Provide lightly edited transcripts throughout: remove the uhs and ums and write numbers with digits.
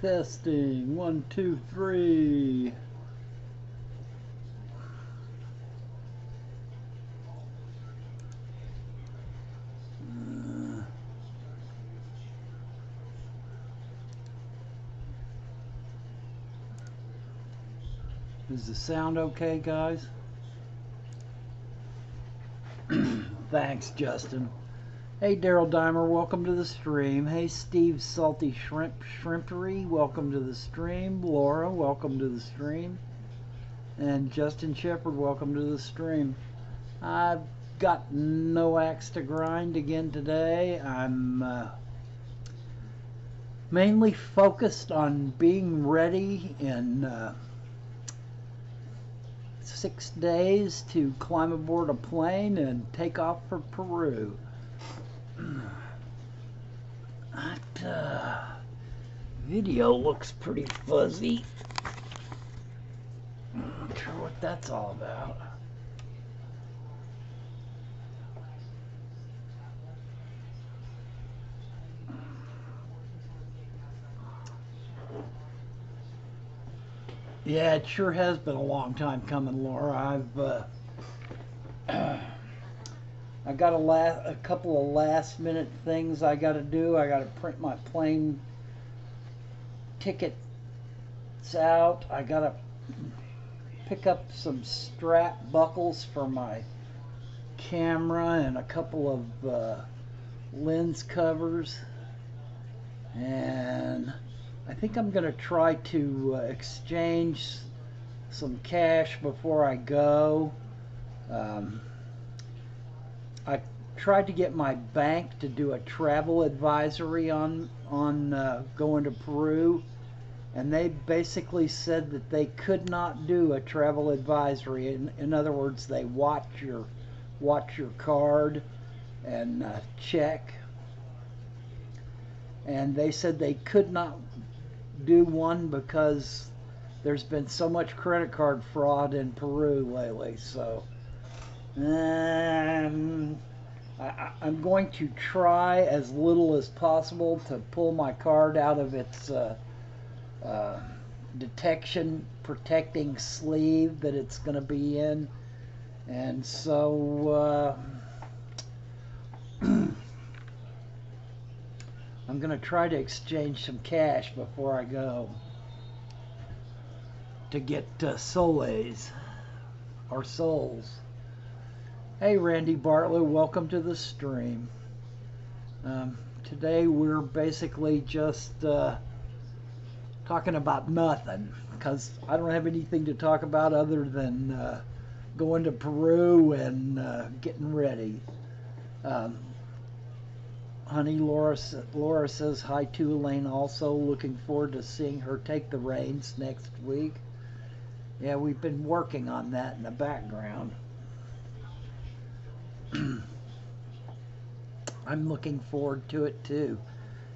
Testing. 1, 2, 3. Is the sound okay, guys? Thanks, Justin. Hey, Daryl Dimer, welcome to the stream. Hey, Steve Salty Shrimpery, welcome to the stream. Laura, welcome to the stream. And Justin Shepard, welcome to the stream. I've got no axe to grind again today. I'm mainly focused on being ready in 6 days to climb aboard a plane and take off for Peru. That video looks pretty fuzzy. I'm not sure what that's all about. Yeah, it sure has been a long time coming, Laura. I got a couple of last minute things I got to do. I got to print my plane tickets out. I got to pick up some strap buckles for my camera and a couple of lens covers. And I think I'm going to try to exchange some cash before I go. I tried to get my bank to do a travel advisory on going to Peru, and they basically said that they could not do a travel advisory. In other words, they watch your card and check, and they said they could not do one because there's been so much credit card fraud in Peru lately. So I'm going to try as little as possible to pull my card out of its detection protecting sleeve that it's going to be in, and so I'm going to try to exchange some cash before I go to get soles or souls. Hey, Randy Bartlett, welcome to the stream. Today we're basically just talking about nothing because I don't have anything to talk about other than going to Peru and getting ready. Honey, Laura says hi to Elaine also. Looking forward to seeing her take the reins next week. Yeah, we've been working on that in the background. I'm looking forward to it too.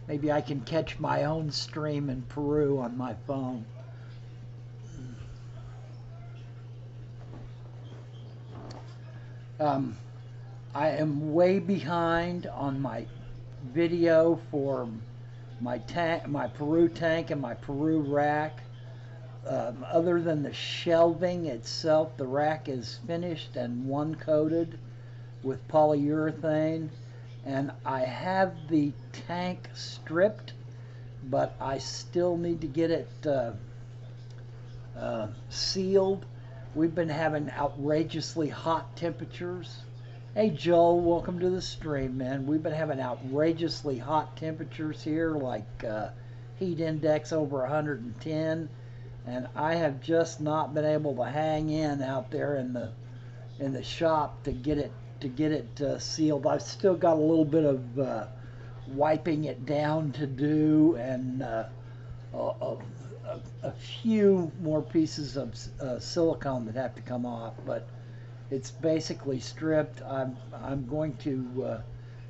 Maybe I can catch my own stream in Peru on my phone. I am way behind on my video for my Peru tank and my Peru rack. Other than the shelving itself, the rack is finished and one coated with polyurethane, and I have the tank stripped, but I still need to get it sealed. We've been having outrageously hot temperatures. Hey Joel, welcome to the stream, man. We've been having outrageously hot temperatures here, like heat index over 110, and I have just not been able to hang in out there in the shop to get it sealed. I've still got a little bit of wiping it down to do, and a few more pieces of silicone that have to come off, but it's basically stripped. I'm going to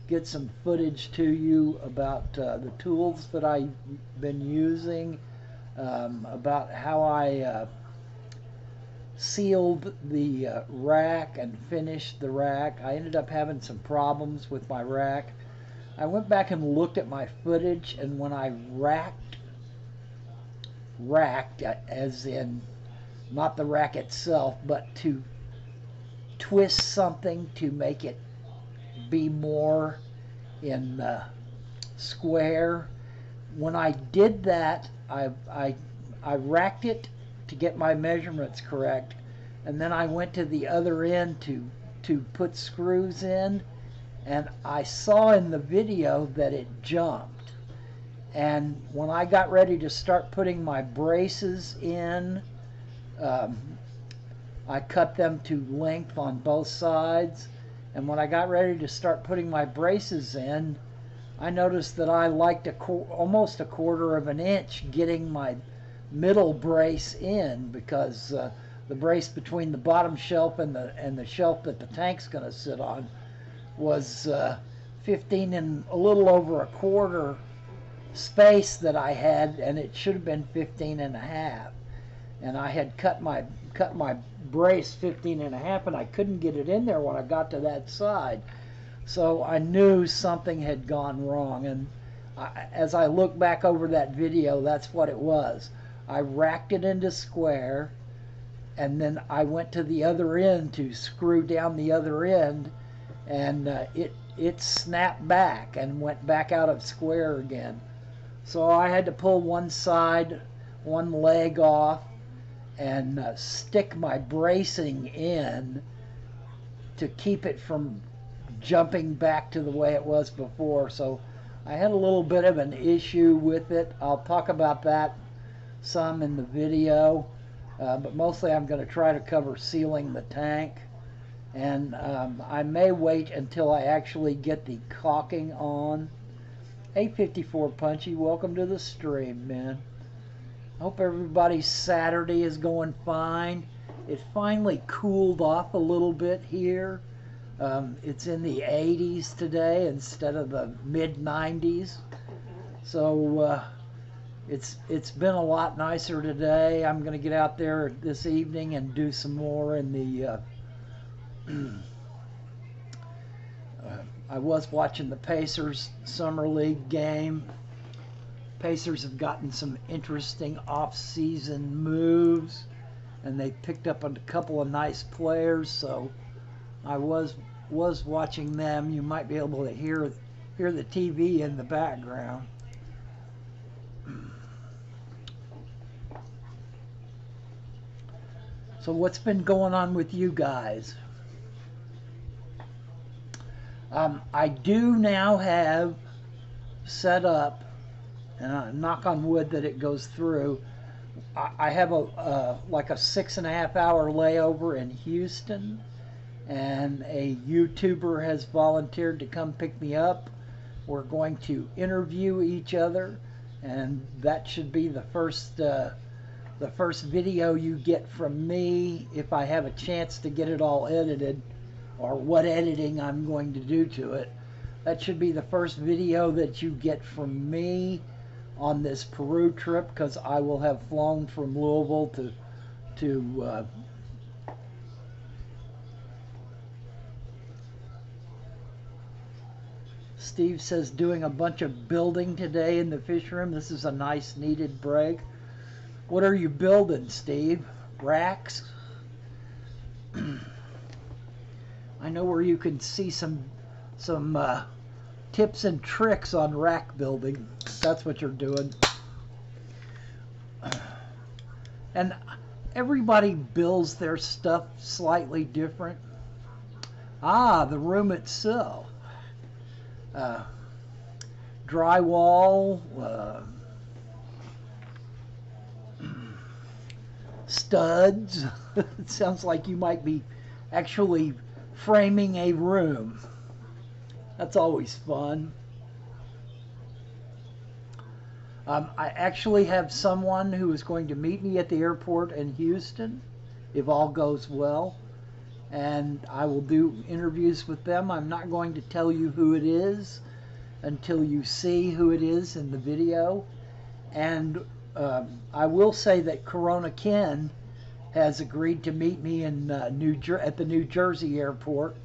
get some footage to you about the tools that I've been using, about how I sealed the rack and finished the rack. I ended up having some problems with my rack. I went back and looked at my footage, and when I racked rack, as in not the rack itself, but to twist something to make it be more in square. When I did that, I racked it to get my measurements correct, and then I went to the other end to put screws in, and I saw in the video that it jumped. And when I got ready to start putting my braces in, I cut them to length on both sides, and when I got ready to start putting my braces in, I noticed that I liked almost a quarter of an inch getting my middle brace in, because the brace between the bottom shelf and the shelf that the tank's going to sit on was 15 and a little over a quarter space that I had, and it should have been 15 and a half. And I had cut my brace 15 and a half, and I couldn't get it in there when I got to that side. So I knew something had gone wrong, and as I look back over that video, that's what it was. I racked it into square, and then I went to the other end to screw down the other end, and it snapped back and went back out of square again. So I had to pull one leg off, and stick my bracing in to keep it from jumping back to the way it was before. So I had a little bit of an issue with it. I'll talk about that some in the video, but mostly I'm going to try to cover sealing the tank, and I may wait until I actually get the caulking on. Hey 54 Punchy, welcome to the stream, man. Hope everybody's Saturday is going fine. It finally cooled off a little bit here. It's in the 80s today instead of the mid 90s. So it's been a lot nicer today. I'm going to get out there this evening and do some more in the I was watching the Pacers Summer League game. Pacers have gotten some interesting off-season moves, and they picked up a couple of nice players, so I was watching them. You might be able to hear the TV in the background. So what's been going on with you guys? I do now have set up, and knock on wood that it goes through. I have like a 6.5 hour layover in Houston, and a YouTuber has volunteered to come pick me up. We're going to interview each other, and that should be the first video you get from me, if I have a chance to get it all edited, or what editing I'm going to do to it. That should be the first video that you get from me on this Peru trip, because I will have flown from Louisville to Steve says doing a bunch of building today in the fish room. This is a nice needed break. What are you building, Steve? Racks? I know where you can see some tips and tricks on rack building. That's what you're doing. And everybody builds their stuff slightly different. Ah, the room itself. Drywall, studs. It sounds like you might be actually framing a room. That's always fun. I actually have someone who is going to meet me at the airport in Houston, if all goes well, and I will do interviews with them. I'm not going to tell you who it is until you see who it is in the video. And I will say that Corona Ken has agreed to meet me in at the New Jersey airport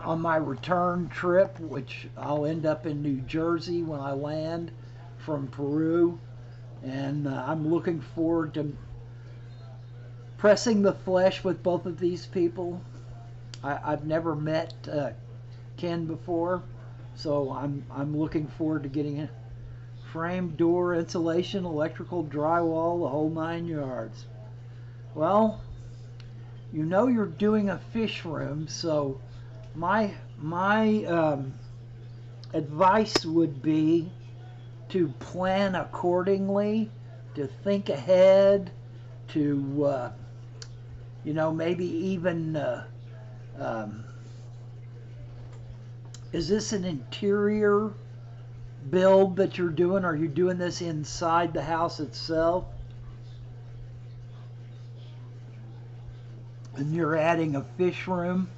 on my return trip, which I'll end up in New Jersey when I land from Peru, and I'm looking forward to pressing the flesh with both of these people. I've never met Ken before, so I'm looking forward to getting it. Frame, door, insulation, electrical, drywall, the whole 9 yards. Well, you know you're doing a fish room, so my advice would be to plan accordingly, to think ahead, to maybe even is this an interior build that you're doing? Are you doing this inside the house itself? And you're adding a fish room?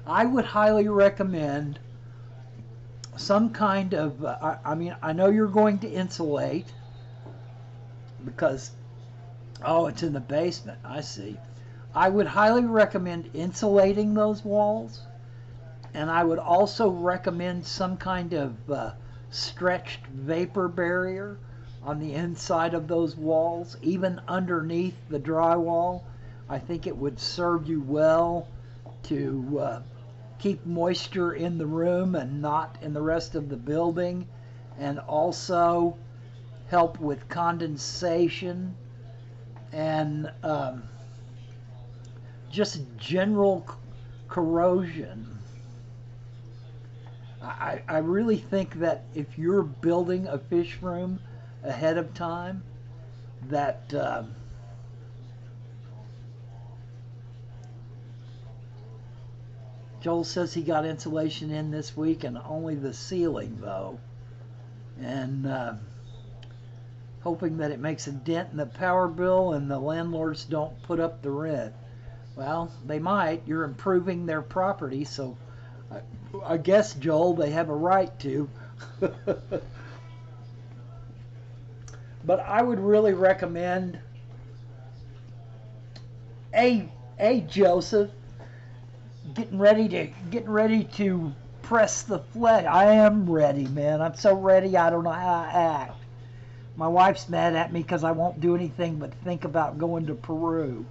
I would highly recommend some kind of, I know you're going to insulate because, oh, it's in the basement. I see. I would highly recommend insulating those walls. And I would also recommend some kind of stretched vapor barrier on the inside of those walls, even underneath the drywall. I think it would serve you well to keep moisture in the room and not in the rest of the building, and also help with condensation and just general corrosion. I really think that if you're building a fish room ahead of time, that Joel says he got insulation in this week and only the ceiling though, and hoping that it makes a dent in the power bill and the landlords don't put up the rent. Well, they might. You're improving their property, so I guess, Joel, they have a right to. But I would really recommend, Joseph, getting ready to press the flesh. I am ready, man. I'm so ready. I don't know how I act. My wife's mad at me because I won't do anything but think about going to Peru.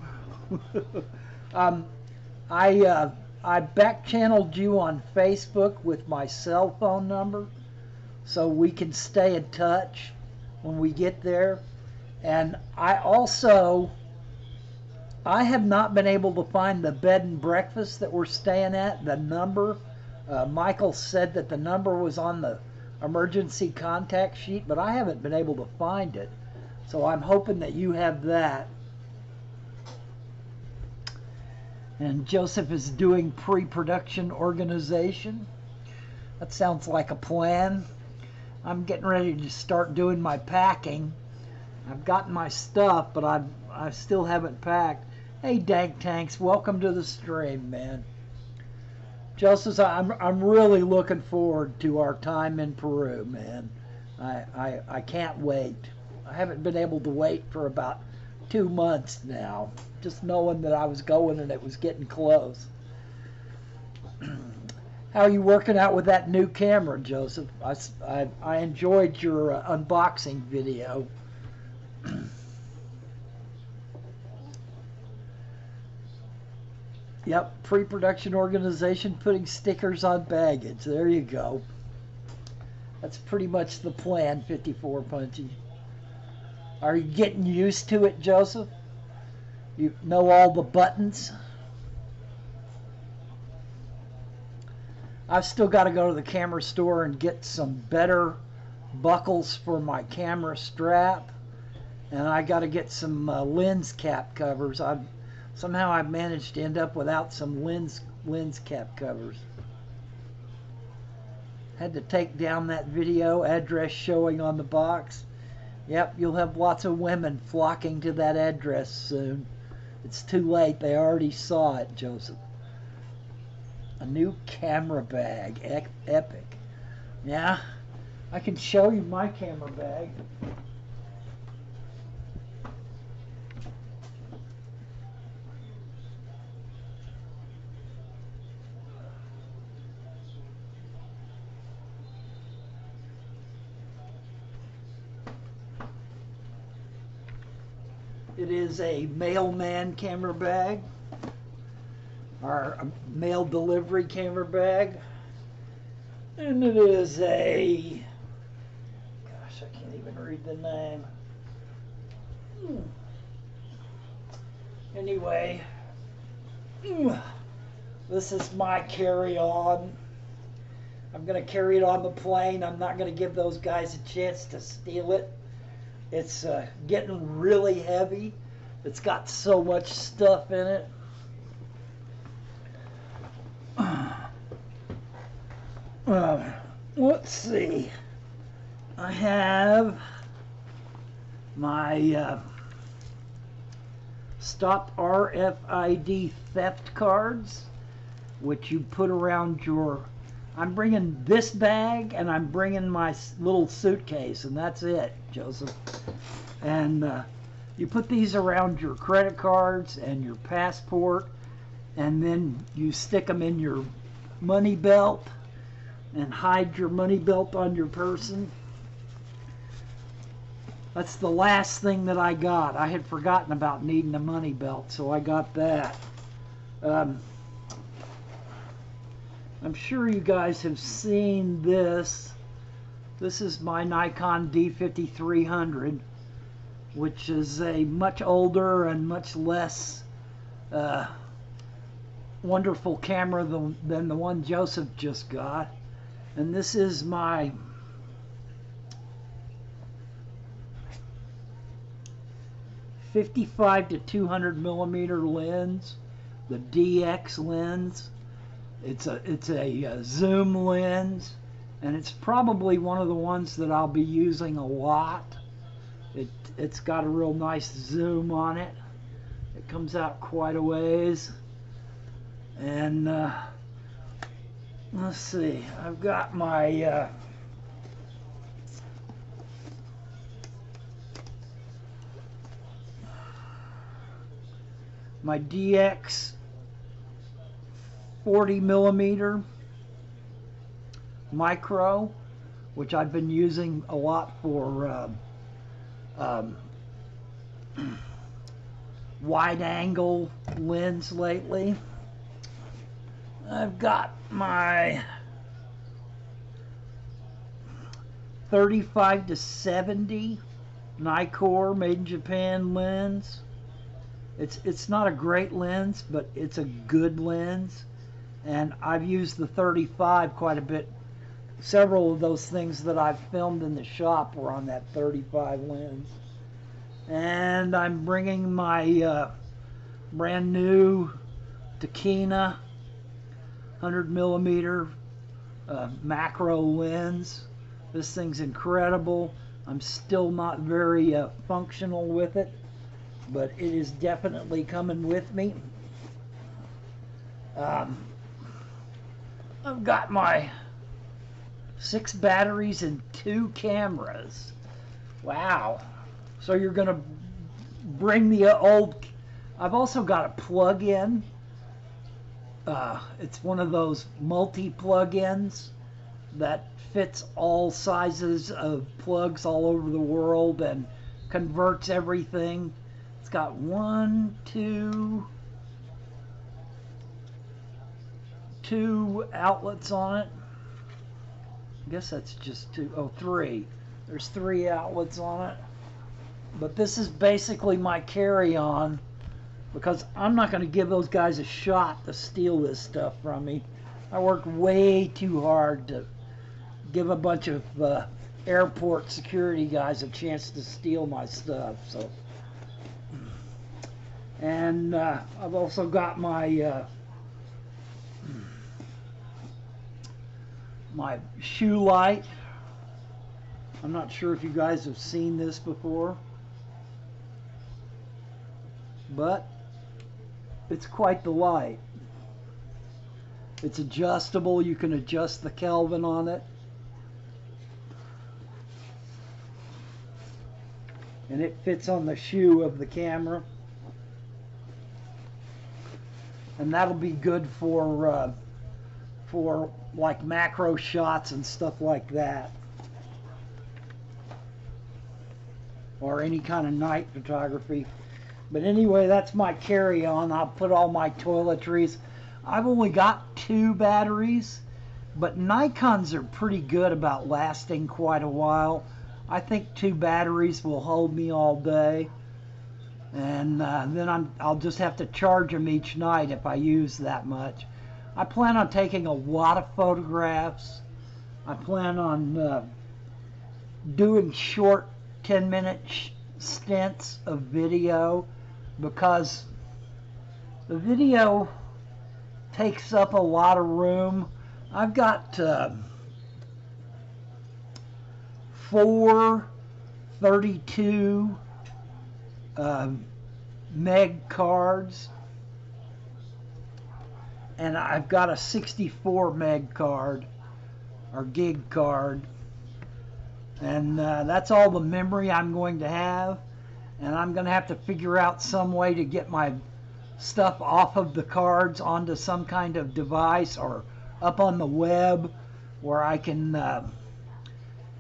I back-channeled you on Facebook with my cell phone number so we can stay in touch when we get there. And I have not been able to find the bed and breakfast that we're staying at, the number. Michael said that the number was on the emergency contact sheet, but I haven't been able to find it. So I'm hoping that you have that. And Joseph is doing pre-production organization. That sounds like a plan. I'm getting ready to start doing my packing. I've gotten my stuff, but I still haven't packed. Hey, Dank Tanks, welcome to the stream, man. Joseph, I'm really looking forward to our time in Peru, man. I can't wait. I haven't been able to wait for about 2 months now, just knowing that I was going and it was getting close. How are you working out with that new camera, Joseph? I enjoyed your unboxing video. Yep, pre-production organization, putting stickers on baggage. There you go. That's pretty much the plan, 54 Punchy. Are you getting used to it, Joseph? You know all the buttons? I've still got to go to the camera store and get some better buckles for my camera strap. And I got to get some lens cap covers. Somehow I've managed to end up without some lens cap covers. Had to take down that video, address showing on the box. Yep, you'll have lots of women flocking to that address soon. It's too late. They already saw it, Joseph. A new camera bag. Epic. Yeah, I can show you my camera bag. It is a mailman camera bag, or a mail delivery camera bag. And it is a, gosh, I can't even read the name. Anyway, this is my carry-on. I'm going to carry it on the plane. I'm not going to give those guys a chance to steal it. It's getting really heavy. It's got so much stuff in it. Let's see. I have my Stop RFID theft cards, which you put around your... I'm bringing this bag, and I'm bringing my little suitcase, and that's it, Joseph. And you put these around your credit cards and your passport, and then you stick them in your money belt and hide your money belt on your person. That's the last thing that I got. I had forgotten about needing a money belt, so I got that. I'm sure you guys have seen this. This is my Nikon D5300, which is a much older and much less wonderful camera than the one Joseph just got. And this is my .55 to 200 millimeter lens, the DX lens. It's a zoom lens, and it's probably one of the ones that I'll be using a lot. It's got a real nice zoom on it. It comes out quite a ways. And let's see, I've got my my DX 40 millimeter micro, which I've been using a lot for wide angle lens lately. I've got my 35 to 70 Nikkor made in Japan lens. It's not a great lens, but it's a good lens, and I've used the 35 quite a bit. Several of those things that I've filmed in the shop were on that 35 lens. And I'm bringing my brand new Takina 100 millimeter macro lens. This thing's incredible. I'm still not very functional with it, but it is definitely coming with me. I've got my 6 batteries and 2 cameras. Wow. So you're going to bring the old... I've also got a plug-in. It's one of those multi-plug-ins that fits all sizes of plugs all over the world and converts everything. It's got 2 outlets on it. I guess that's just 2. Oh, 3. There's 3 outlets on it. But this is basically my carry-on, because I'm not going to give those guys a shot to steal this stuff from me. I work way too hard to give a bunch of airport security guys a chance to steal my stuff. So, and I've also got my my shoe light. I'm not sure if you guys have seen this before, but it's quite the light. It's adjustable. You can adjust the Kelvin on it, and it fits on the shoe of the camera, and that'll be good for like macro shots and stuff like that, or any kind of night photography. But anyway, that's my carry-on. I'll put all my toiletries. I've only got 2 batteries, but Nikons are pretty good about lasting quite a while. I think 2 batteries will hold me all day. And then I'll just have to charge them each night if I use that much. I plan on taking a lot of photographs. I plan on doing short 10-minute stints of video, because the video takes up a lot of room. I've got 4 32 meg cards, and I've got a 64 meg card or gig card, and that's all the memory I'm going to have. And I'm going to have to figure out some way to get my stuff off of the cards onto some kind of device or up on the web where I can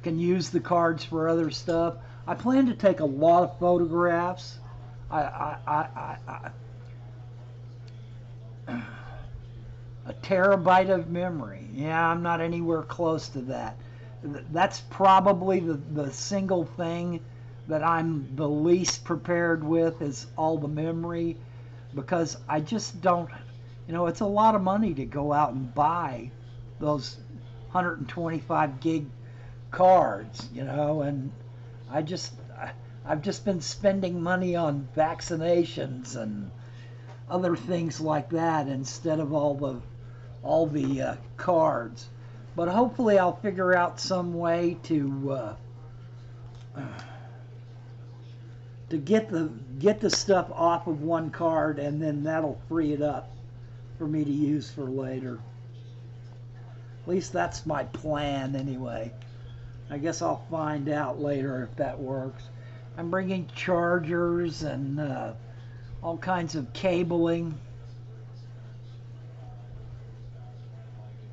use the cards for other stuff. I plan to take a lot of photographs. A terabyte of memory. Yeah, I'm not anywhere close to that. That's probably the single thing that I'm the least prepared with, is all the memory, because I just don't, it's a lot of money to go out and buy those 125 gig cards, and I've just been spending money on vaccinations and other things like that instead of all the cards. But hopefully I'll figure out some way to get the stuff off of one card, and then that'll free it up for me to use for later. At least that's my plan anyway. I guess I'll find out later if that works. I'm bringing chargers and all kinds of cabling.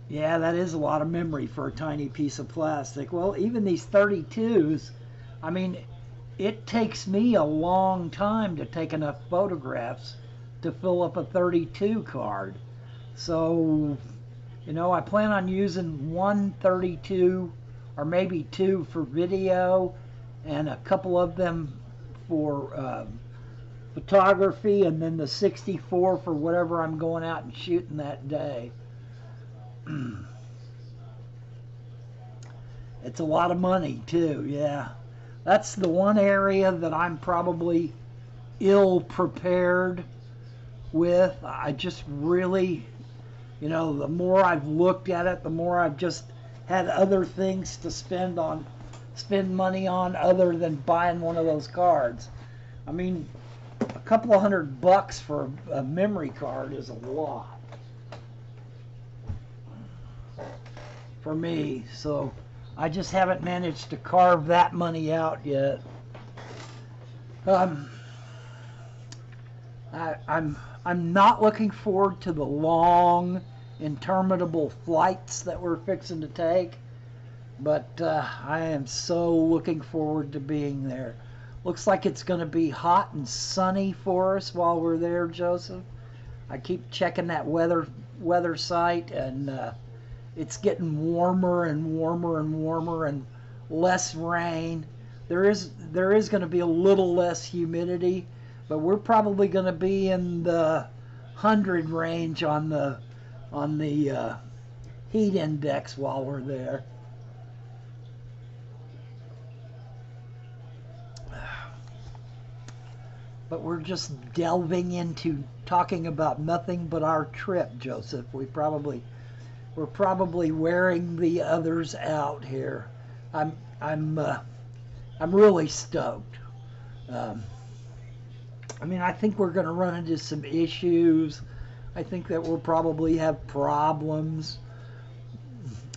Yeah, that is a lot of memory for a tiny piece of plastic. Well, even these 32s, I mean, it takes me a long time to take enough photographs to fill up a 32 card. So, I plan on using one 32 or maybe 2 for video, and a couple of them for photography, and then the 64 for whatever I'm going out and shooting that day. It's a lot of money too, yeah. That's the one area that I'm probably ill prepared with. I just really, the more I've looked at it, the more I've just had other things to spend money on other than buying one of those cards. I mean, a couple of $100 for a memory card is a lot for me, so I just haven't managed to carve that money out yet. I'm not looking forward to the long, interminable flights that we're fixing to take, but I am so looking forward to being there. Looks like it's going to be hot and sunny for us while we're there, Joseph. I keep checking that weather site, and it's getting warmer and warmer and warmer, and less rain. There is going to be a little less humidity, but we're probably going to be in the 100 range on the heat index while we're there. But we're just delving into talking about nothing but our trip, Joseph. We're probably wearing the others out here. I'm really stoked. I mean, I think we're going to run into some issues. I think that we'll probably have problems,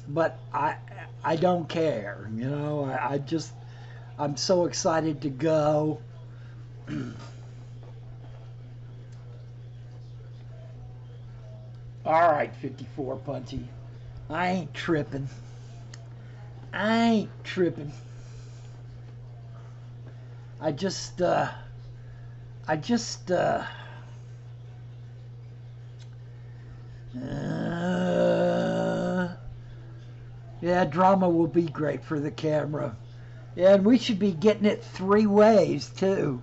but I don't care. I'm so excited to go. All right, 54 Punchy. I ain't tripping. I just, I just yeah, drama will be great for the camera. Yeah, and we should be getting it 3 ways too.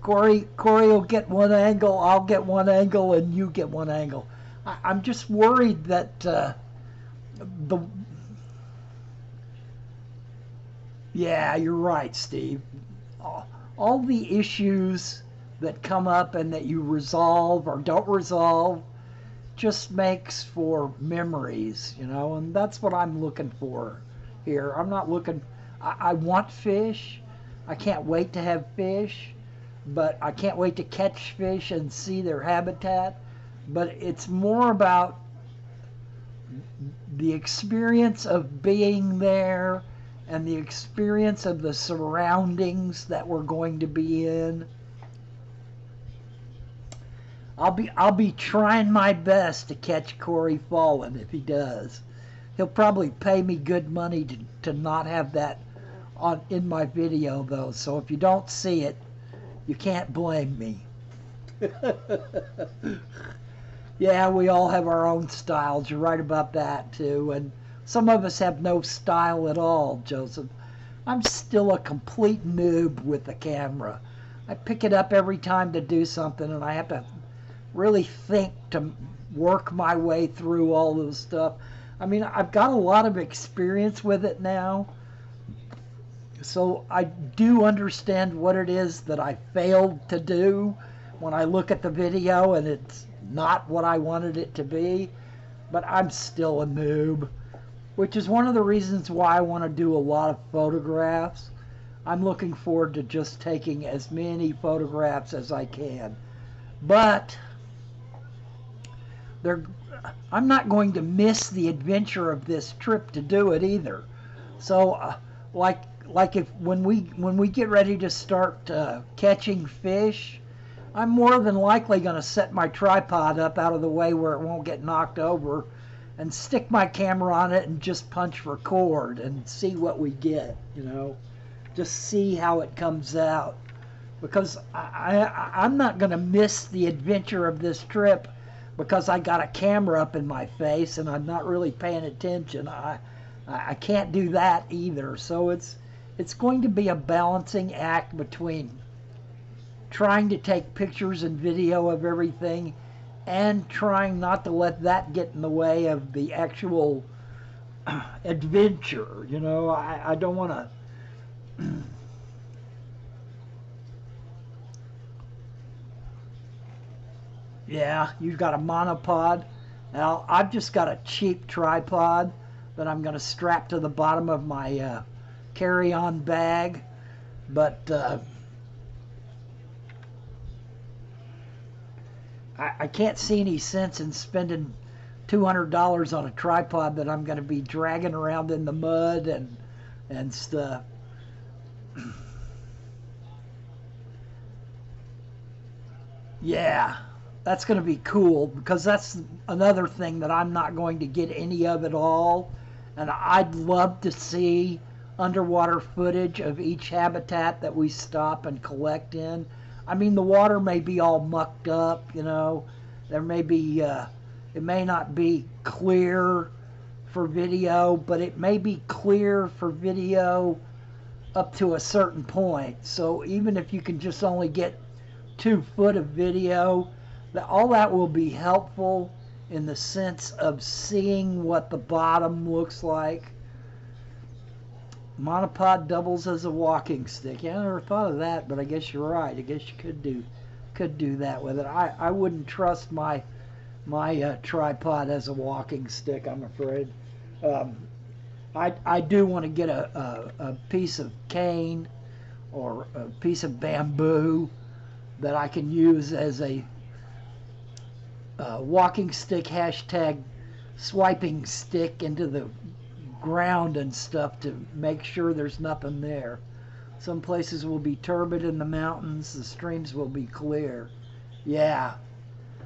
Corey will get one angle, I'll get one angle, and you get one angle. I'm just worried that the yeah, you're right, Steve. All the issues that come up and that you resolve or don't resolve just makes for memories, and that's what I'm looking for here. I'm not looking, I want fish. I can't wait to have fish, but I can't wait to catch fish and see their habitat. But it's more about the experience of being there and the experience of the surroundings that we're going to be in. I'll be trying my best to catch Corey falling if he does. He'll probably pay me good money to not have that in my video though. So if you don't see it, you can't blame me. Yeah, we all have our own styles. You're right about that too. And some of us have no style at all, Joseph. I'm still a complete noob with the camera. I pick it up every time to do something, and I have to really think to work my way through all this stuff. I mean, I've got a lot of experience with it now, so I do understand what it is that I failed to do when I look at the video and it's not what I wanted it to be, but I'm still a noob, which is one of the reasons why I want to do a lot of photographs. I'm looking forward to just taking as many photographs as I can, but I'm not going to miss the adventure of this trip to do it either. So, like if when we get ready to start catching fish, I'm more than likely going to set my tripod up out of the way where it won't get knocked over, and stick my camera on it and just punch record and see what we get. Just see how it comes out, because I'm not going to miss the adventure of this trip because I got a camera up in my face and I'm not really paying attention. I can't do that either. So it's going to be a balancing act between trying to take pictures and video of everything and trying not to let that get in the way of the actual adventure. I don't want to yeah, you've got a monopod. Now, I've just got a cheap tripod that I'm going to strap to the bottom of my carry-on bag. But I can't see any sense in spending $200 on a tripod that I'm going to be dragging around in the mud and stuff. Yeah. That's going to be cool, because that's another thing that I'm not going to get any of at all. And I'd love to see underwater footage of each habitat that we stop and collect in. I mean, the water may be all mucked up, There may be, it may not be clear for video, but it may be clear for video up to a certain point. So even if you can just only get 2 foot of video, all that will be helpful in the sense of seeing what the bottom looks like. Monopod doubles as a walking stick. Yeah, I never thought of that, but I guess you're right. I guess you could do that with it. I wouldn't trust my tripod as a walking stick, I'm afraid. I do want to get a piece of cane or a piece of bamboo that I can use as a walking stick, hashtag swiping stick into the ground and stuff to make sure there's nothing there. Some places will be turbid in the mountains, the streams will be clear. Yeah.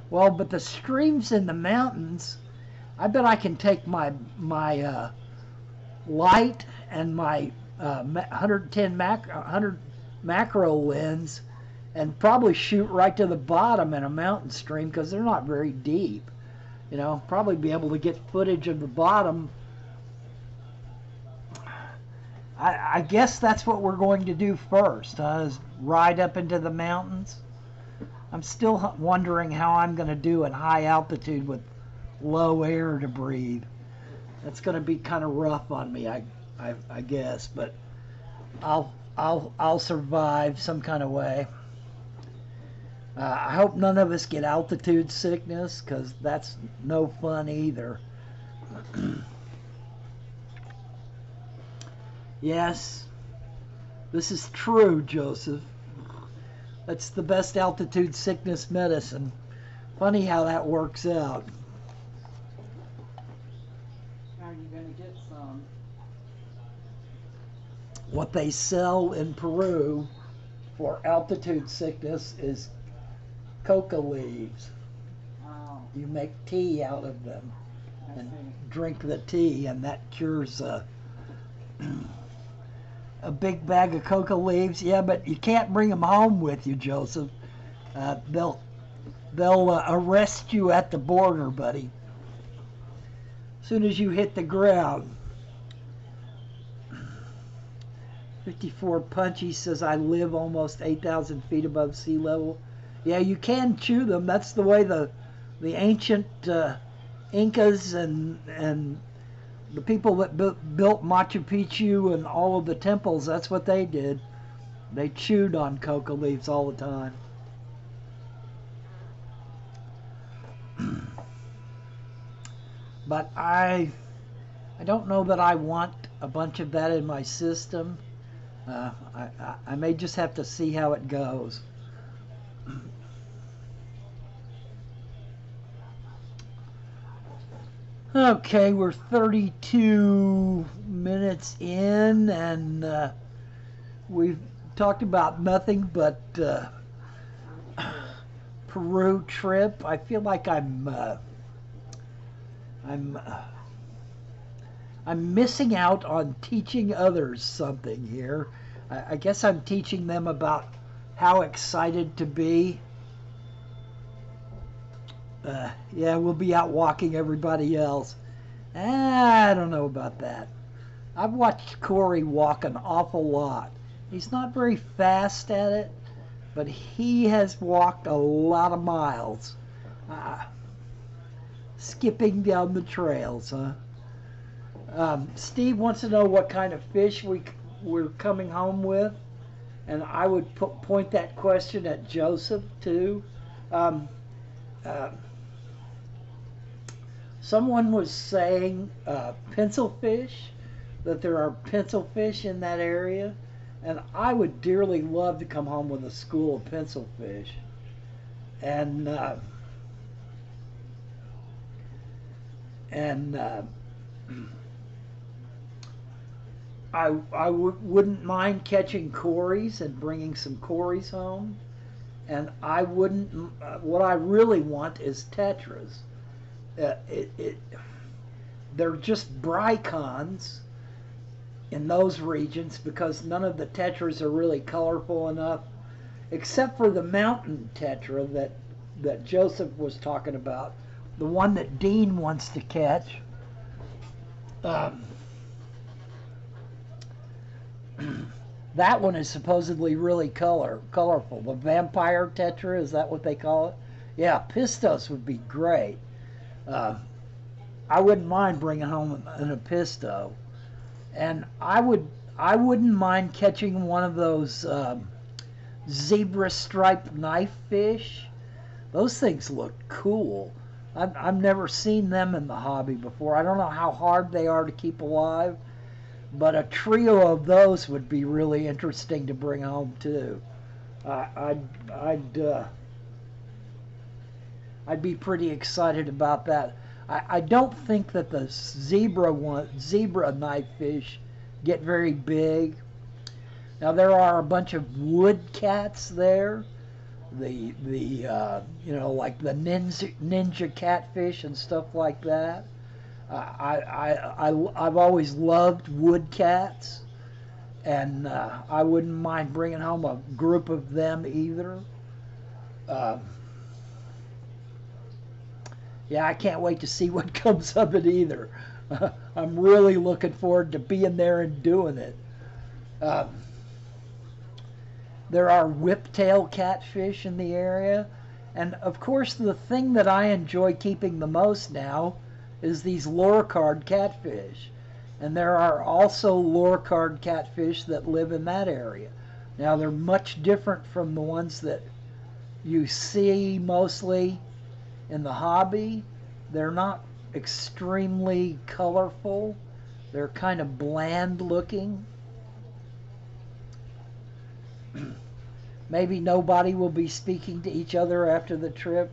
Well, but the streams in the mountains, I bet I can take my light and my 100 macro lens and probably shoot right to the bottom in a mountain stream because they're not very deep. You know, probably be able to get footage of the bottom. I guess that's what we're going to do first, is ride up into the mountains. I'm still wondering how I'm going to do at high altitude with low air to breathe. That's going to be kind of rough on me, I guess, but I'll survive some kind of way. I hope none of us get altitude sickness, because that's no fun either. Yes, this is true, Joseph. That's the best altitude sickness medicine. Funny how that works out. How are you going to get some? What they sell in Peru for altitude sickness is coca leaves. Oh. You make tea out of them and drink the tea, and that cures a big bag of coca leaves. Yeah, but you can't bring them home with you, Joseph. They'll arrest you at the border, buddy. As soon as you hit the ground. 54 Punchy says, I live almost 8,000 feet above sea level. Yeah, you can chew them. That's the way the ancient Incas and the people that built Machu Picchu and all of the temples, that's what they did. They chewed on coca leaves all the time. But I don't know that I want a bunch of that in my system. I may just have to see how it goes. Okay, we're 32 minutes in, and we've talked about nothing but Peru trip. I feel like I'm missing out on teaching others something here. I guess I'm teaching them about how excited to be. Yeah, we'll be out walking everybody else. I don't know about that. I've watched Corey walk an awful lot. He's not very fast at it, but he has walked a lot of miles. Skipping down the trails, huh? Steve wants to know what kind of fish we're coming home with, and I would point that question at Joseph too. Someone was saying pencil fish, that there are pencil fish in that area, and I would dearly love to come home with a school of pencil fish. And I wouldn't mind catching cories and bringing some cories home. And I wouldn't, what I really want is tetras. They're just bricons in those regions because none of the tetras are really colorful enough, except for the mountain tetra that Joseph was talking about, the one that Dean wants to catch. That one is supposedly really colorful. The vampire tetra, is that what they call it? Yeah, pistos would be great. I wouldn't mind bringing home an apisto, and I wouldn't mind catching one of those zebra striped knife fish. Those things look cool. I've never seen them in the hobby before. I don't know how hard they are to keep alive, but a trio of those would be really interesting to bring home too. I'd be pretty excited about that. I don't think that the zebra knife fish get very big. Now there are a bunch of wood cats there, the you know, like the ninja catfish and stuff like that. I've always loved wood cats, and I wouldn't mind bringing home a group of them either. Um, yeah, I can't wait to see what comes of it either. I'm really looking forward to being there and doing it. Um, there are whiptail catfish in the area. And of course, the thing that I enjoy keeping the most now is these loricard catfish. And there are also loricard catfish that live in that area. Now, they're much different from the ones that you see mostly in the hobby. They're not extremely colorful. They're kind of bland looking. Maybe nobody will be speaking to each other after the trip.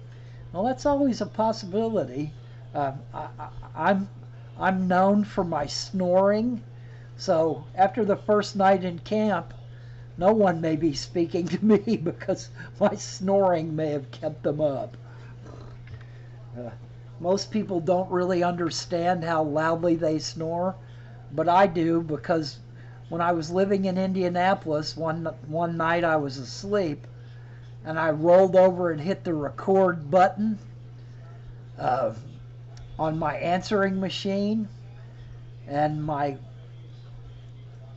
Well, that's always a possibility. I'm known for my snoring, so after the first night in camp, no one may be speaking to me because my snoring may have kept them up. Most people don't really understand how loudly they snore, but I do, because when I was living in Indianapolis, one night I was asleep, and I rolled over and hit the record button on my answering machine, and my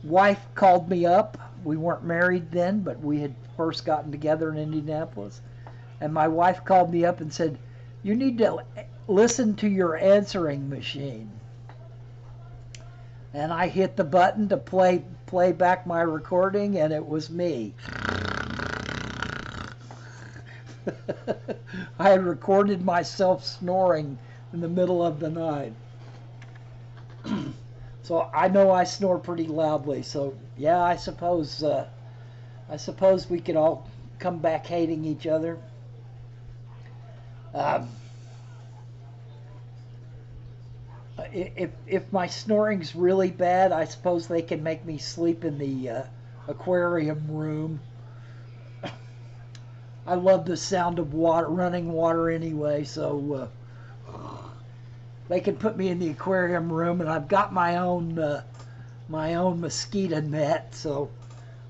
wife called me up. We weren't married then, but we had first gotten together in Indianapolis, and my wife called me up and said, "You need to listen to your answering machine." And I hit the button to play back my recording, and it was me. I had recorded myself snoring in the middle of the night. So I know I snore pretty loudly. So yeah, I suppose we could all come back hating each other. If my snoring's really bad, I suppose they can make me sleep in the aquarium room. I love the sound of water, running water anyway, so they can put me in the aquarium room, and I've got my own mosquito net, so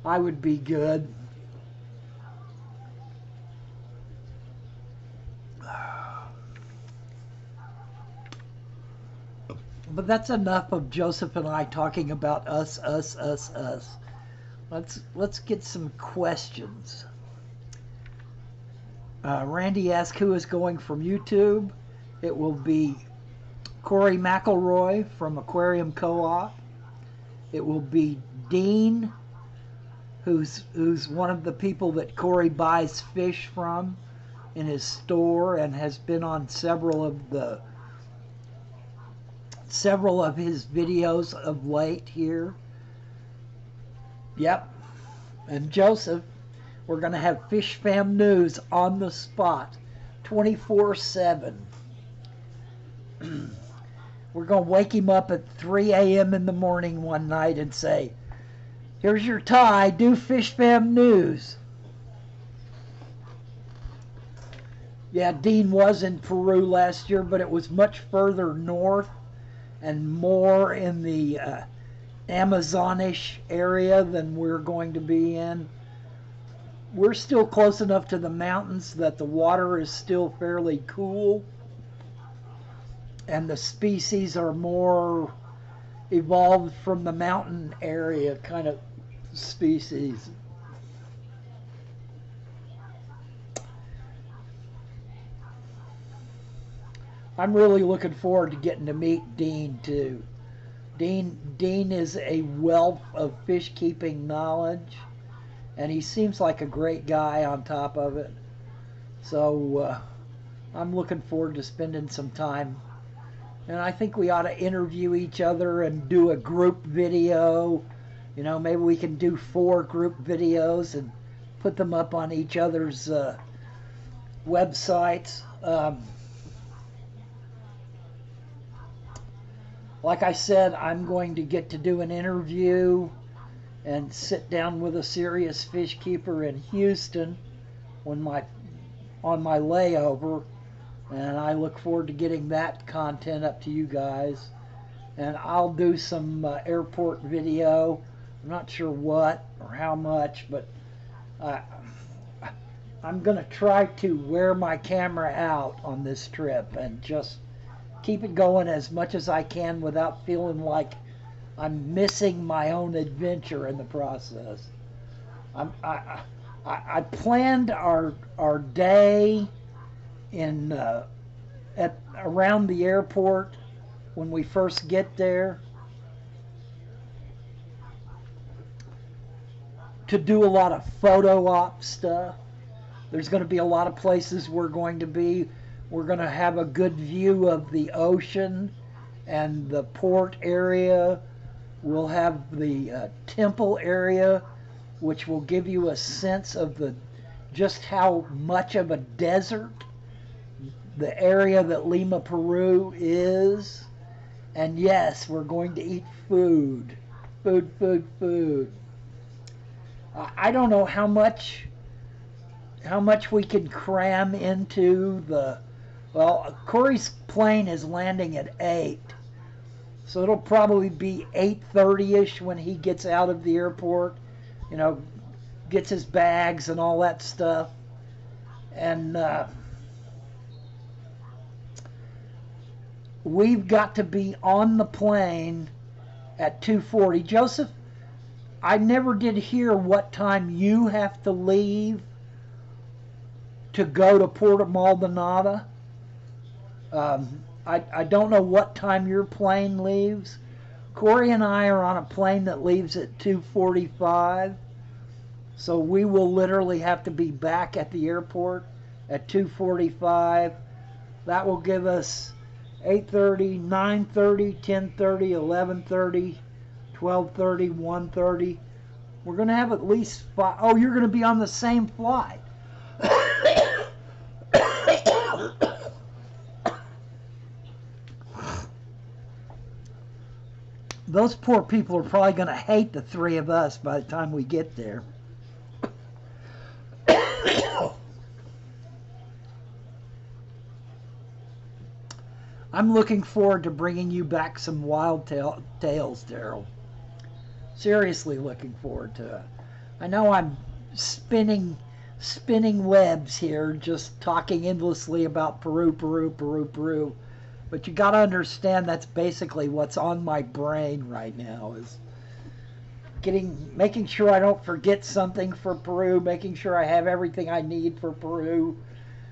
I would be good. But that's enough of Joseph and I talking about us. Let's get some questions. Randy asked who is going from YouTube. It will be Corey McElroy from Aquarium Co-op. It will be Dean, who's one of the people that Corey buys fish from in his store and has been on several of his videos of late here. Yep. And Joseph, we're going to have Fish Fam News on the spot, 24/7. We're going to wake him up at 3 a.m. in the morning one night and say, "Here's your tie, do Fish Fam News." Yeah, Dean was in Peru last year, but it was much further north and more in the Amazonish area than we're going to be in. We're still close enough to the mountains that the water is still fairly cool, and the species are more evolved from the mountain area kind of species. I'm really looking forward to getting to meet Dean too. Dean is a wealth of fish keeping knowledge, and he seems like a great guy on top of it. So I'm looking forward to spending some time. And I think we ought to interview each other and do a group video. You know, maybe we can do 4 group videos and put them up on each other's websites. Like I said, I'm going to get to do an interview and sit down with a serious fish keeper in Houston on my layover, and I look forward to getting that content up to you guys. And I'll do some airport video I'm not sure what or how much, but uh, I'm going to try to wear my camera out on this trip and just keep it going as much as I can without feeling like I'm missing my own adventure in the process. I'm, I planned our day in at around the airport when we first get there to do a lot of photo op stuff. There's going to be a lot of places we're going to be. We're going to have a good view of the ocean and the port area. We'll have the temple area, which will give you a sense of the just how much of a desert the area that Lima, Peru is. And yes, we're going to eat food. Food. I don't know how much we can cram into the, well, Corey's plane is landing at 8. So it'll probably be 8:30ish when he gets out of the airport, you know, gets his bags and all that stuff. And we've got to be on the plane at 2:40. Joseph, I never did hear what time you have to leave to go to Puerto Maldonado. I don't know what time your plane leaves. Corey and I are on a plane that leaves at 2:45. So we will literally have to be back at the airport at 2:45. That will give us 8:30, 9:30, 10:30, 11:30, 12:30, 1:30. We're going to have at least 5. Oh, you're going to be on the same flight. Those poor people are probably going to hate the three of us by the time we get there. I'm looking forward to bringing you back some wild tales, Daryl. Seriously looking forward to it. I know I'm spinning webs here, just talking endlessly about Peru. But you got to understand that's basically what's on my brain right now is making sure I don't forget something for Peru, making sure I have everything I need for Peru,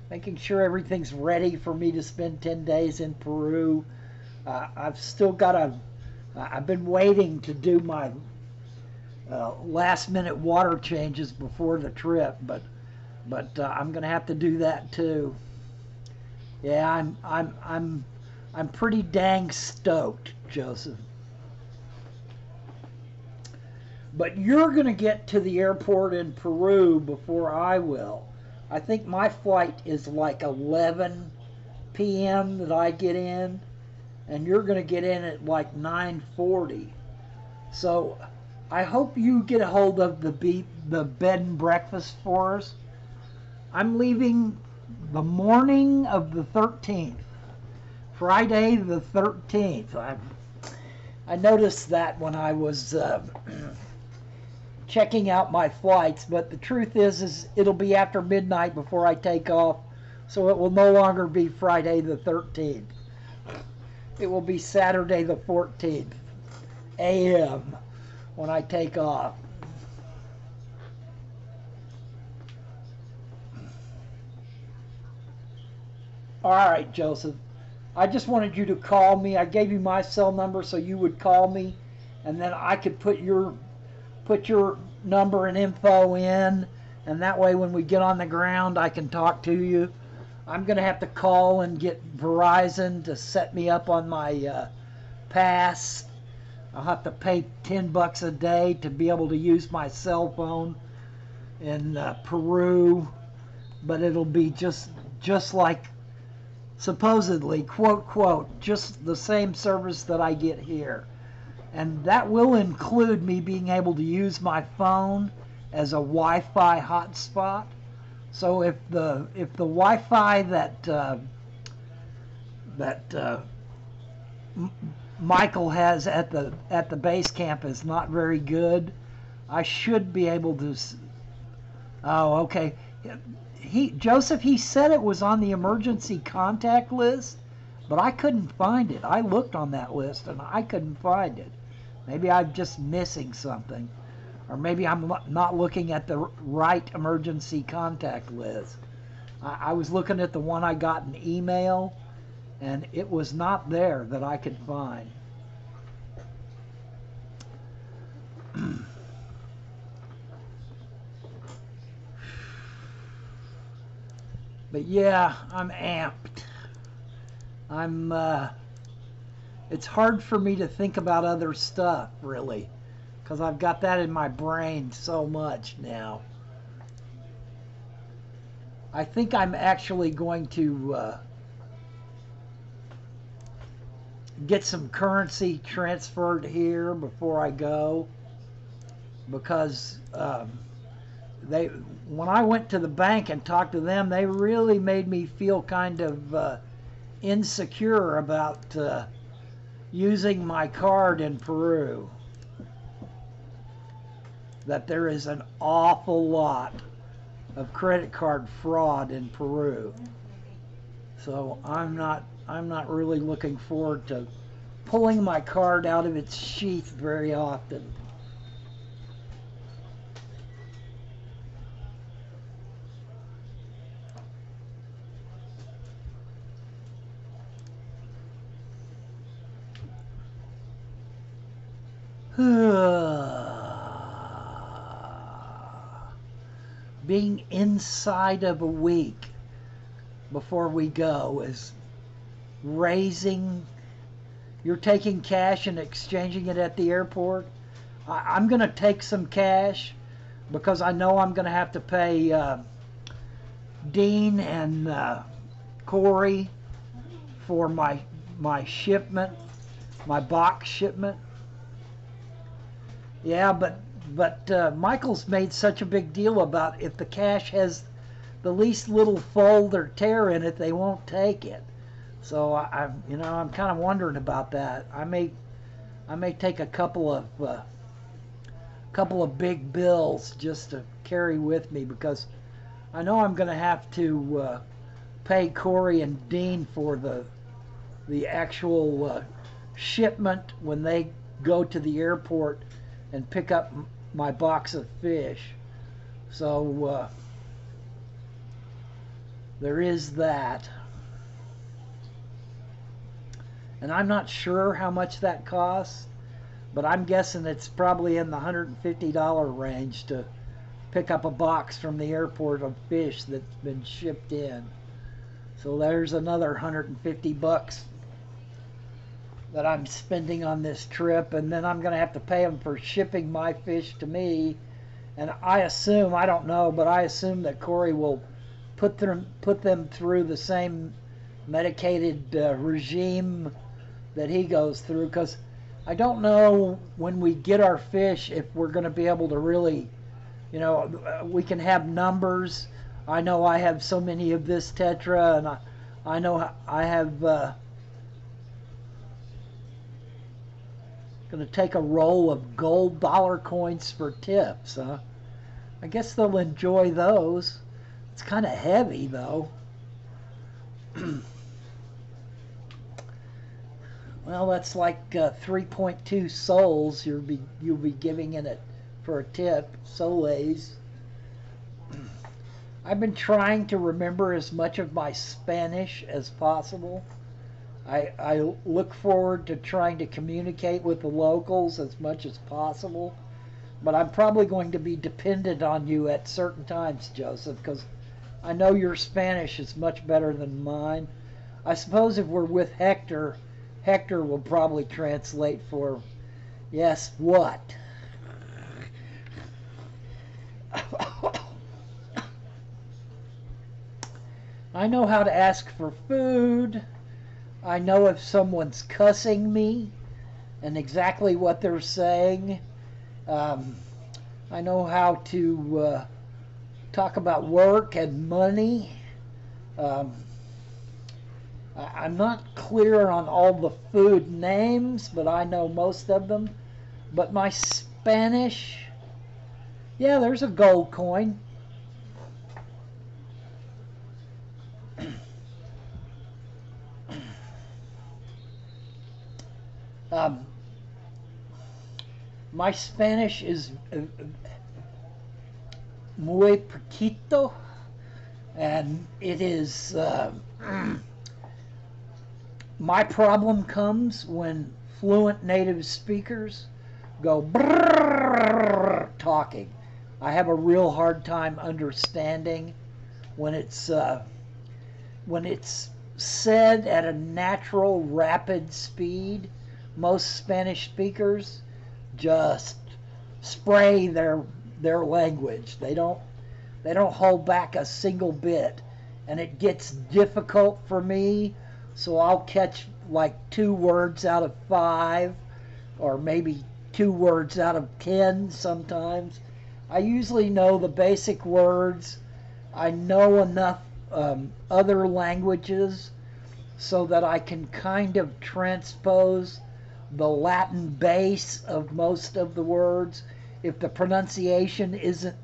making sure everything's ready for me to spend 10 days in Peru. I've been waiting to do my last minute water changes before the trip, but I'm going to have to do that too. Yeah, I'm pretty dang stoked, Joseph. But you're going to get to the airport in Peru before I will. I think my flight is like 11 p.m. that I get in, and you're going to get in at like 9:40. So I hope you get a hold of the bed and breakfast for us. I'm leaving the morning of the 13th. Friday the 13th. I noticed that when I was checking out my flights, but the truth is it'll be after midnight before I take off, so it will no longer be Friday the 13th. It will be Saturday the 14th a.m. when I take off. All right, Joseph. I just wanted you to call me. I gave you my cell number so you would call me, and then I could put your number and info in, and that way when we get on the ground I can talk to you. I'm going to have to call and get Verizon to set me up on my pass. I'll have to pay $10 a day to be able to use my cell phone in Peru, but it'll be just like supposedly, quote, just the same service that I get here. And that will include me being able to use my phone as a Wi-Fi hotspot. So if the Wi-Fi that Michael has at the base camp is not very good, I should be able to. Oh, okay. Joseph, he said it was on the emergency contact list, but I couldn't find it. I looked on that list and I couldn't find it. Maybe I'm just missing something, or maybe I'm not looking at the right emergency contact list. I was looking at the one I got in email, and it was not there that I could find. But yeah, I'm amped. It's hard for me to think about other stuff, really, because I've got that in my brain so much now. I think I'm actually going to get some currency transferred here before I go, because when I went to the bank and talked to them, they really made me feel kind of insecure about using my card in Peru. That there is an awful lot of credit card fraud in Peru. So I'm not really looking forward to pulling my card out of its sheath very often. Being inside of a week before we go is raising. You're taking cash and exchanging it at the airport. I'm going to take some cash because I know I'm going to have to pay Dean and Corey for my shipment, my box shipment. Yeah, but Michael's made such a big deal about if the cash has the least little fold or tear in it, they won't take it. So I'm kind of wondering about that. I may take a couple of big bills just to carry with me, because I know I'm going to have to pay Corey and Dean for the actual shipment when they go to the airport and pick up my box of fish. So there is that. And I'm not sure how much that costs, but I'm guessing it's probably in the $150 range to pick up a box from the airport of fish that's been shipped in. So there's another $150 that I'm spending on this trip, and then I'm going to have to pay them for shipping my fish to me. And I assume, I don't know, but I assume that Corey will put them through the same medicated regime that he goes through, because I don't know when we get our fish if we're going to be able to really, we can have numbers. I know I have so many of this tetra, and I know I have going to take a roll of gold dollar coins for tips, huh? I guess they'll enjoy those. It's kind of heavy, though. Well, that's like 3.2 sols you'll be giving in it for a tip, soles. I've been trying to remember as much of my Spanish as possible. I look forward to trying to communicate with the locals as much as possible, but I'm probably going to be dependent on you at certain times, Joseph, because I know your Spanish is much better than mine. I suppose if we're with Hector, Hector will probably translate for, yes, what? I know how to ask for food. I know if someone's cussing me and exactly what they're saying. I know how to talk about work and money. I'm not clear on all the food names, but I know most of them. But my Spanish Yeah, there's a gold coin. Um, my Spanish is muy poquito, and it is. My problem comes when fluent native speakers go brrrr talking. I have a real hard time understanding when it's said at a natural, rapid speed. Most Spanish speakers just spray their language. They don't hold back a single bit, and it gets difficult for me. So I'll catch like 2 words out of 5, or maybe 2 words out of 10 sometimes. I usually know the basic words. I know enough other languages so that I can kind of transpose the Latin base of most of the words if the pronunciation isn't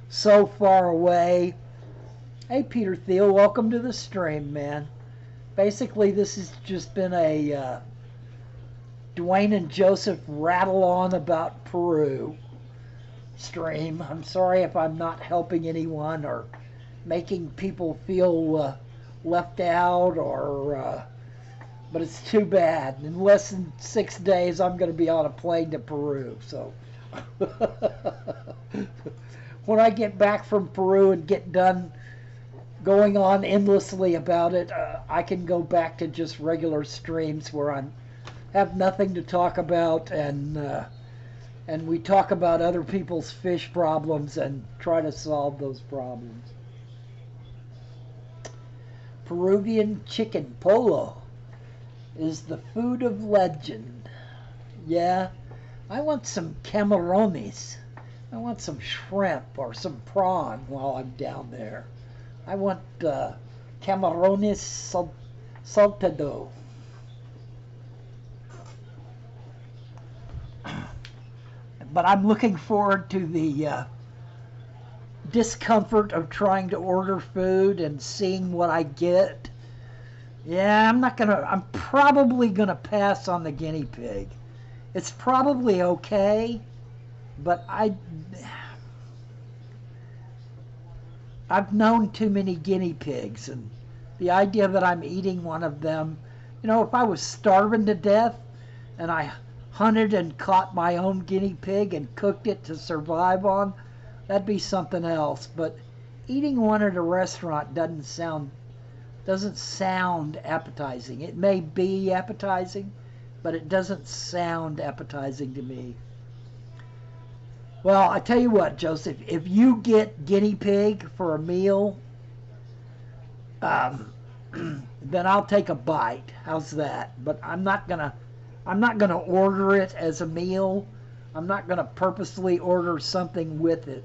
so far away. Hey, Peter Thiel, welcome to the stream, man. Basically, this has just been a Dwayne and Joseph rattle on about Peru stream. I'm sorry if I'm not helping anyone or making people feel left out, or but it's too bad. In less than 6 days, I'm going to be on a plane to Peru. So when I get back from Peru and get done going on endlessly about it, I can go back to just regular streams where I have nothing to talk about, and we talk about other people's fish problems and try to solve those problems. Peruvian chicken polo is the food of legend. Yeah, I want some camarones. I want some shrimp or some prawn while I'm down there. I want camarones saltado. But I'm looking forward to the discomfort of trying to order food and seeing what I get. Yeah, I'm probably gonna pass on the guinea pig. It's probably okay, but I've known too many guinea pigs, and the idea that I'm eating one of them, if I was starving to death and I hunted and caught my own guinea pig and cooked it to survive on, that'd be something else. But eating one at a restaurant doesn't sound appetizing. It may be appetizing, but it doesn't sound appetizing to me. Well, I tell you what, Joseph, if you get guinea pig for a meal, then I'll take a bite. How's that? But I'm not gonna order it as a meal. I'm not gonna purposely order something with it.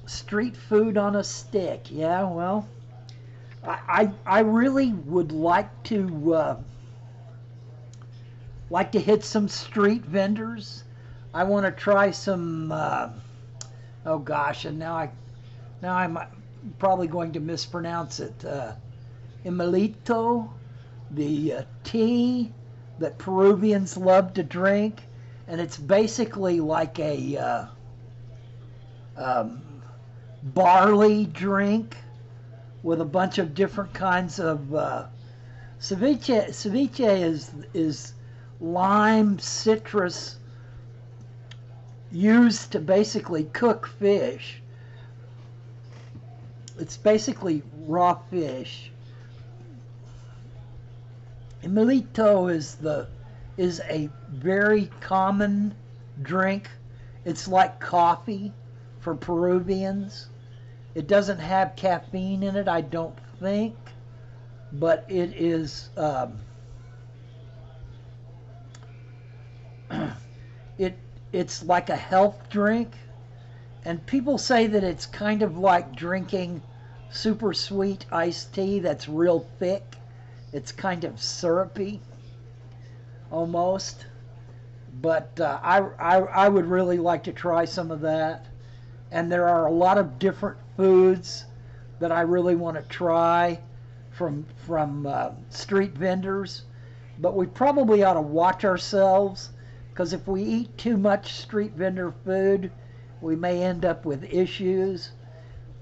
Street food on a stick. Yeah, well, I really would like to hit some street vendors. I want to try some. Oh gosh, and now I'm probably going to mispronounce it. Imelito, the tea that Peruvians love to drink, and it's basically like a barley drink with a bunch of different kinds of ceviche. Ceviche is lime citrus used to basically cook fish. It's basically raw fish. Emilito is a very common drink. It's like coffee for Peruvians. It doesn't have caffeine in it, I don't think, but it is it's like a health drink, and people say that it's kind of like drinking super sweet iced tea that's real thick. It's kind of syrupy almost, but I would really like to try some of that. and there are a lot of different foods that I really want to try from street vendors. But we probably ought to watch ourselves, because if we eat too much street vendor food, we may end up with issues,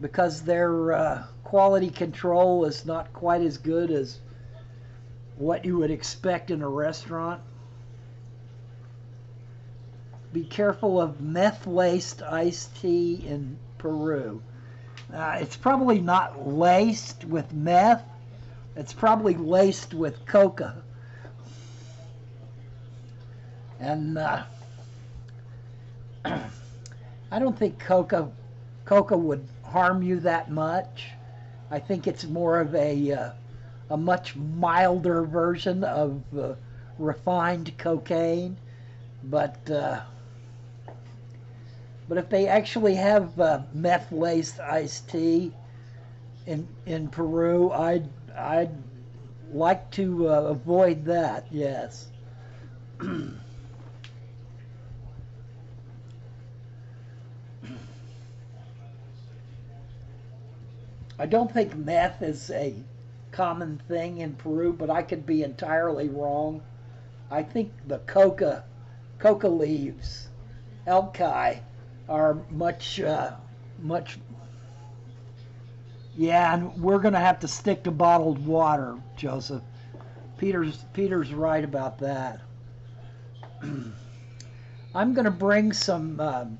because their quality control is not quite as good as what you would expect in a restaurant. Be careful of meth-laced iced tea in Peru. It's probably not laced with meth. It's probably laced with coca. And I don't think coca would harm you that much. I think it's more of a much milder version of refined cocaine. But if they actually have meth-laced iced tea in Peru, I'd like to avoid that. Yes. I don't think meth is a common thing in Peru, but I could be entirely wrong. I think the coca leaves, alki, are much. Yeah, and we're going to have to stick to bottled water, Joseph. Peter's right about that. I'm going to bring some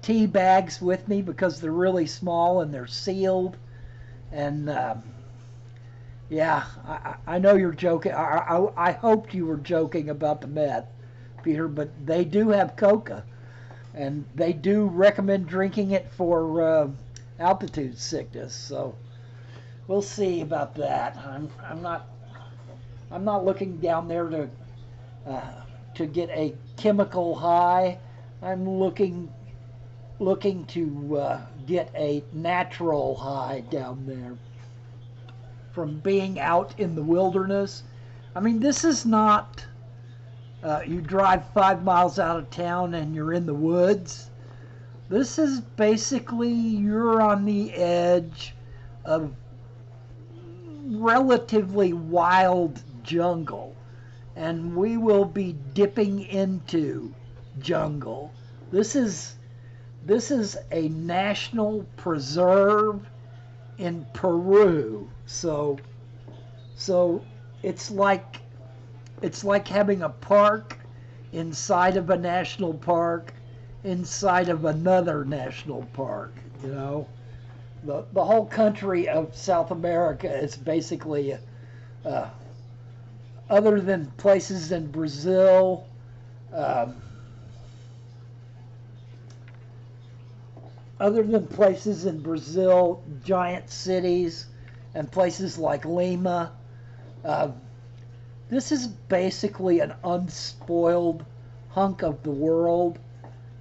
tea bags with me because they're really small and they're sealed. And yeah, I know you're joking. I hoped you were joking about the meth, Peter, but they do have coca, and they do recommend drinking it for altitude sickness. So we'll see about that. I'm not looking down there to get a chemical high. I'm looking to get a natural high down there from being out in the wilderness. I mean, this is not you drive 5 miles out of town and you're in the woods. This is basically you're on the edge of relatively wild jungle, and we will be dipping into jungle. This is a national preserve in Peru. So it's like having a park inside of a national park inside of another national park. You know, the whole country of South America is basically other than places in Brazil. Other than places in Brazil, giant cities, and places like Lima, this is basically an unspoiled hunk of the world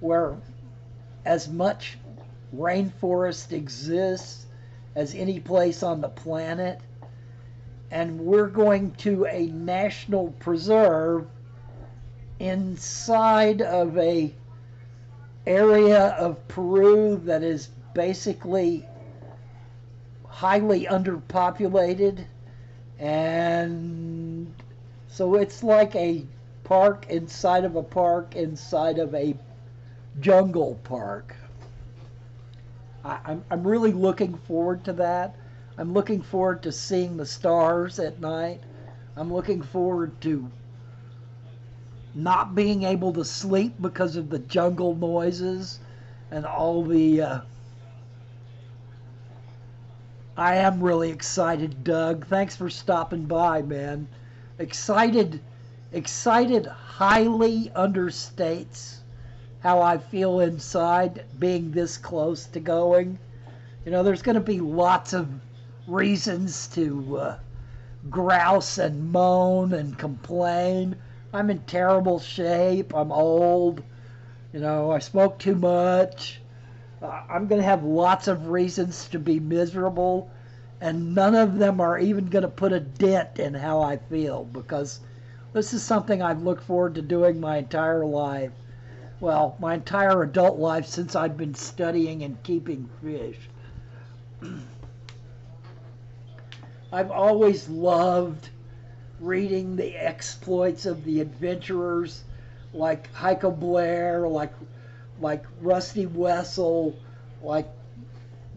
where as much rainforest exists as any place on the planet. And we're going to a national preserve inside of a area of Peru that is basically highly underpopulated, and so it's like a park inside of a park inside of a jungle park. I'm really looking forward to that. I'm looking forward to seeing the stars at night. I'm looking forward to not being able to sleep because of the jungle noises and all the I am really excited, Doug. Thanks for stopping by, man. Excited highly understates how I feel inside being this close to going. You know, there's going to be lots of reasons to grouse and moan and complain. I'm in terrible shape. I'm old. You know, I smoke too much. I'm going to have lots of reasons to be miserable, and none of them are even going to put a dent in how I feel, because this is something I've looked forward to doing my entire life. well, my entire adult life since I've been studying and keeping fish. I've always loved reading the exploits of the adventurers like Heiko Blair, like Rusty Wessel, like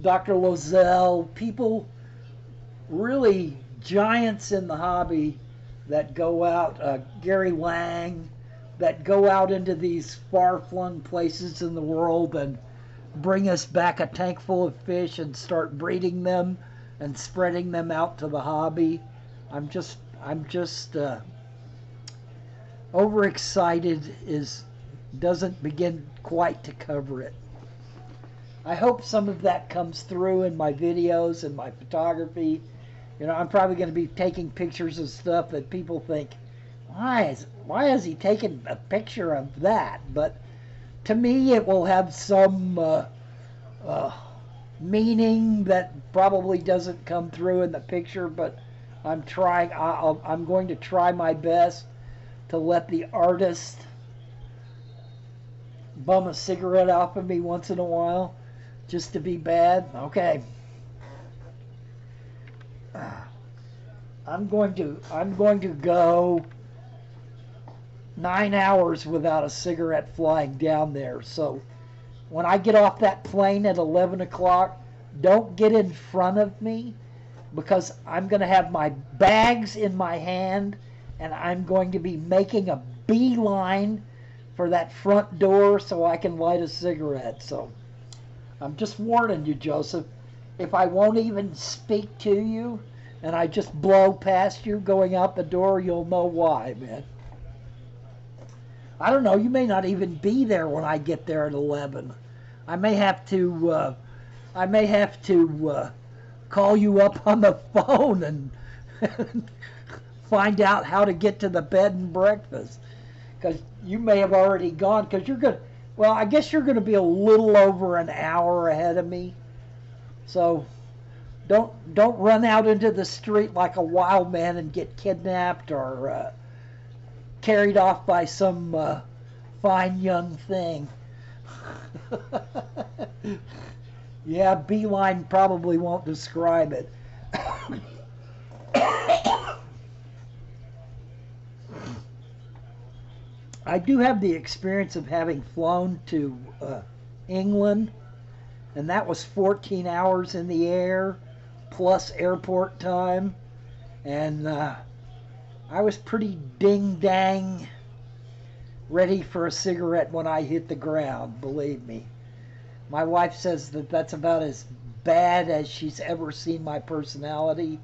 Dr. Lozelle, people really giants in the hobby that go out, Gary Lang, that go out into these far-flung places in the world and bring us back a tank full of fish and start breeding them and spreading them out to the hobby. I'm just overexcited doesn't begin quite to cover it. I hope some of that comes through in my videos and my photography. You know, I'm probably going to be taking pictures of stuff that people think, why is he taking a picture of that? But to me, it will have some meaning that probably doesn't come through in the picture. But I'm going to try my best to let the artist bum a cigarette off of me once in a while, just to be bad. Okay. I'm going to go 9 hours without a cigarette flying down there. So when I get off that plane at 11 o'clock, don't get in front of me, because I'm going to have my bags in my hand and I'm going to be making a beeline for that front door so I can light a cigarette. So I'm just warning you, Joseph. If I won't even speak to you and I just blow past you going out the door, you'll know why, man. I don't know, you may not even be there when I get there at 11. I may have to call you up on the phone and find out how to get to the bed and breakfast, because you may have already gone, because I guess you're going to be a little over an hour ahead of me. So don't run out into the street like a wild man and get kidnapped or carried off by some fine young thing. Yeah, beeline probably won't describe it. I do have the experience of having flown to England, and that was 14 hours in the air plus airport time, and I was pretty ding-dang ready for a cigarette when I hit the ground, believe me. My wife says that that's about as bad as she's ever seen my personality.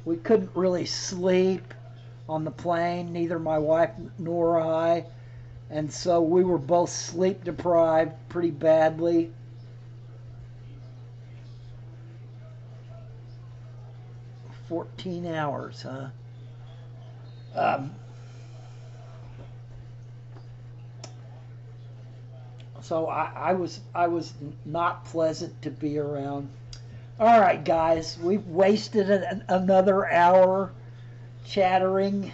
We couldn't really sleep on the plane, neither my wife nor I, and so we were both sleep deprived pretty badly. "14 hours, huh?" So I was not pleasant to be around. All right, guys, we've wasted another hour chattering.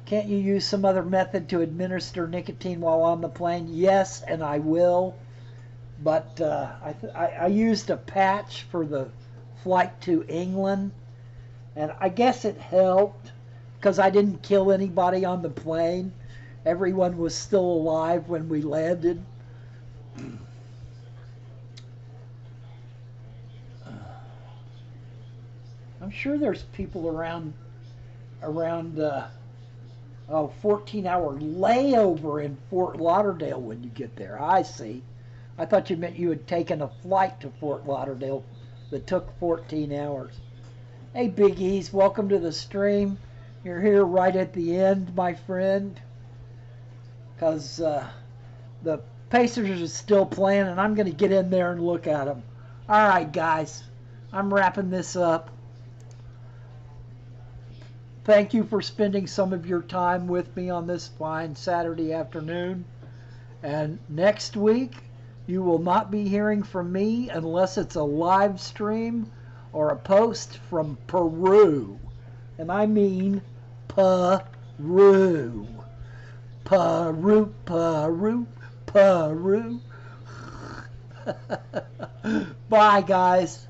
Can't you use some other method to administer nicotine while on the plane? Yes, and I will. But I used a patch for the flight to England, and I guess it helped because I didn't kill anybody on the plane. Everyone was still alive when we landed. I'm sure there's people around 14-hour layover in Fort Lauderdale when you get there. I see. I thought you meant you had taken a flight to Fort Lauderdale that took 14 hours. Hey, Big E's, welcome to the stream. You're here right at the end, my friend, because the Pacers are still playing, and I'm going to get in there and look at them. All right, guys, I'm wrapping this up. Thank you for spending some of your time with me on this fine Saturday afternoon. And next week, you will not be hearing from me unless it's a live stream or a post from Peru. And I mean Peru. Peru, Peru, Peru. Bye, guys.